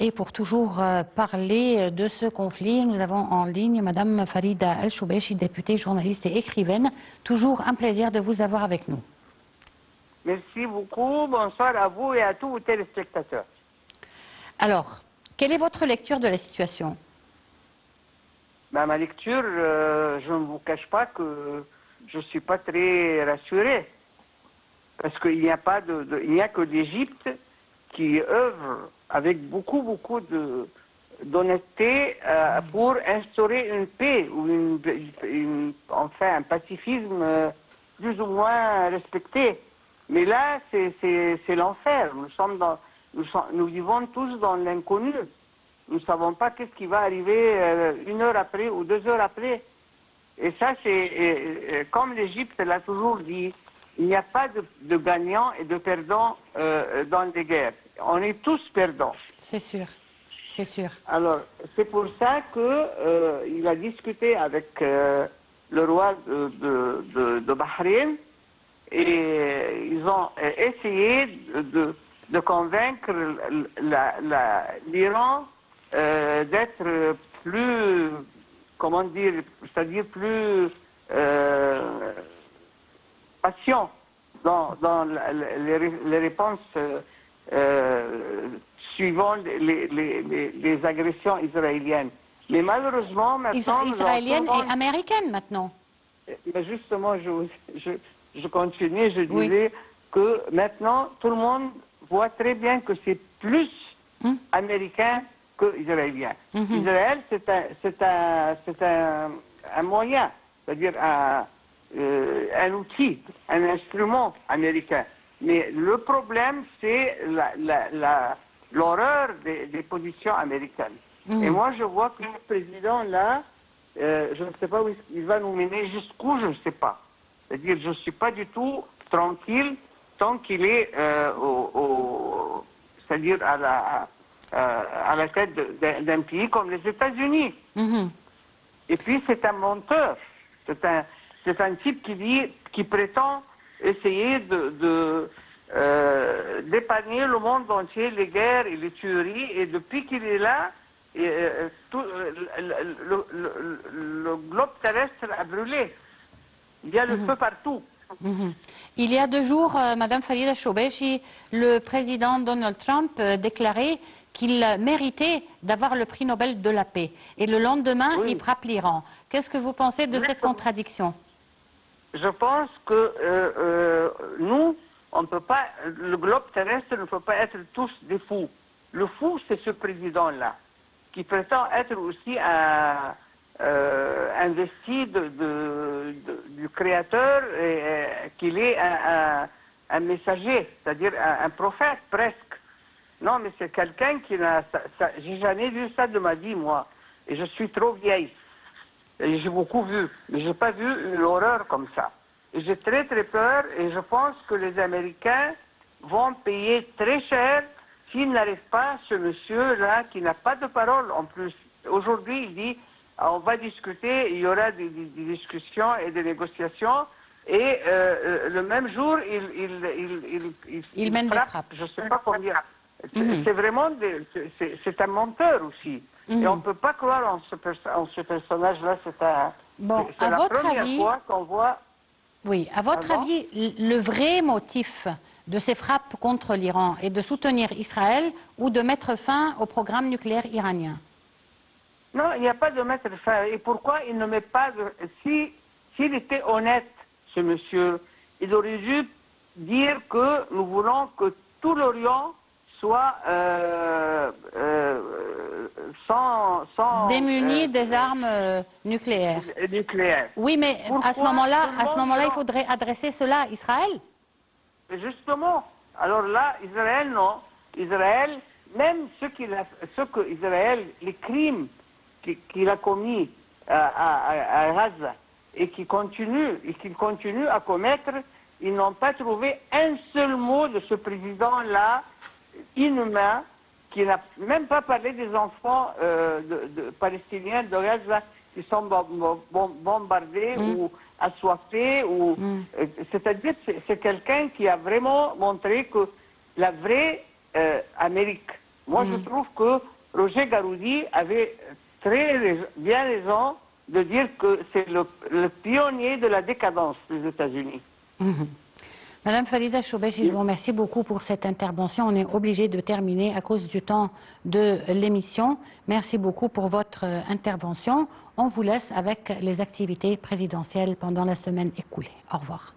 Et pour toujours parler de ce conflit, nous avons en ligne Madame Farida El-Choubechi, députée, journaliste et écrivaine. Toujours un plaisir de vous avoir avec nous. Merci beaucoup. Bonsoir à vous et à tous vos téléspectateurs. Alors, quelle est votre lecture de la situation? Ma lecture, je ne vous cache pas que je ne suis pas très rassuré. Parce qu'il n'y a que l'Égypte qui œuvre avec beaucoup d'honnêteté pour instaurer une paix ou enfin un pacifisme plus ou moins respecté. Mais là, c'est l'enfer. Nous vivons tous dans l'inconnu. Nous ne savons pas qu'est-ce qui va arriver 1 heure après ou 2 heures après. Et ça, c'est comme l'Égypte l'a toujours dit, il n'y a pas de gagnants et de perdants dans les guerres. On est tous perdants. C'est sûr, c'est sûr. Alors, c'est pour ça qu'il a discuté avec le roi de Bahreïn et ils ont essayé de convaincre l'Iran d'être plus, comment dire, c'est-à-dire plus patient dans les réponses suivant les agressions israéliennes. Mais malheureusement, maintenant... Israélienne et américaine, maintenant. Mais justement, je continue, je disais que maintenant, tout le monde voit très bien que c'est plus américain que israélien. Israël, c'est un moyen, c'est-à-dire un outil, un instrument américain. Mais le problème, c'est l'horreur des positions américaines. Et moi, je vois que le président, là, je ne sais pas où il va nous mener, jusqu'où, je ne sais pas. C'est-à-dire, je ne suis pas du tout tranquille tant qu'il est c'est-à-dire à la tête d'un pays comme les États-Unis. Et puis, c'est un menteur. C'est un type qui prétend essayer d'épargner le monde entier, les guerres et les tueries. Et depuis qu'il est là, le globe terrestre a brûlé. Il y a le feu partout. Il y a 2 jours, Madame Farida El-Choubechi, le président Donald Trump déclarait qu'il méritait d'avoir le prix Nobel de la paix. Et le lendemain, il frappe l'Iran. Qu'est-ce que vous pensez de cette contradiction? Je pense que nous, on ne peut pas, le globe terrestre ne peut pas être tous des fous. Le fou, c'est ce président-là, qui prétend être aussi investi du créateur, et qu'il est un messager, c'est-à-dire un prophète presque. Non, mais c'est quelqu'un qui n'a... J'ai jamais vu ça de ma vie, moi. Et je suis trop vieille. J'ai beaucoup vu, mais je n'ai pas vu une horreur comme ça. Et j'ai très peur et je pense que les Américains vont payer très cher s'ils n'arrivent pas ce monsieur-là qui n'a pas de parole en plus. Aujourd'hui, il dit, on va discuter, il y aura des discussions et des négociations et le même jour, il mène des frappes. Je ne sais pas combien. C'est vraiment, c'est un menteur aussi. Et on ne peut pas croire en ce personnage-là. C'est la première fois qu'on voit... Oui, à votre avis, le vrai motif de ces frappes contre l'Iran est de soutenir Israël ou de mettre fin au programme nucléaire iranien? Non, il n'y a pas de mettre fin. Et pourquoi il ne met pas... S'il était honnête, ce monsieur, il aurait dû dire que nous voulons que tout l'Orient soit démunis des armes nucléaires. Oui, mais à ce moment-là, il faudrait adresser cela à Israël. Justement. Alors là, Israël, non. Israël, même les crimes qu'il a commis à Gaza et qu'il continue à commettre, ils n'ont pas trouvé un seul mot de ce président-là inhumain, qui n'a même pas parlé des enfants palestiniens de Gaza qui sont bombardés ou assoiffés. C'est-à-dire c'est quelqu'un qui a vraiment montré que la vraie Amérique, Moi, je trouve que Roger Garoudi avait très bien raison de dire que c'est le pionnier de la décadence des États-Unis. Madame Farida Choubechi, je vous remercie beaucoup pour cette intervention. On est obligé de terminer à cause du temps de l'émission. Merci beaucoup pour votre intervention. On vous laisse avec les activités présidentielles pendant la semaine écoulée. Au revoir.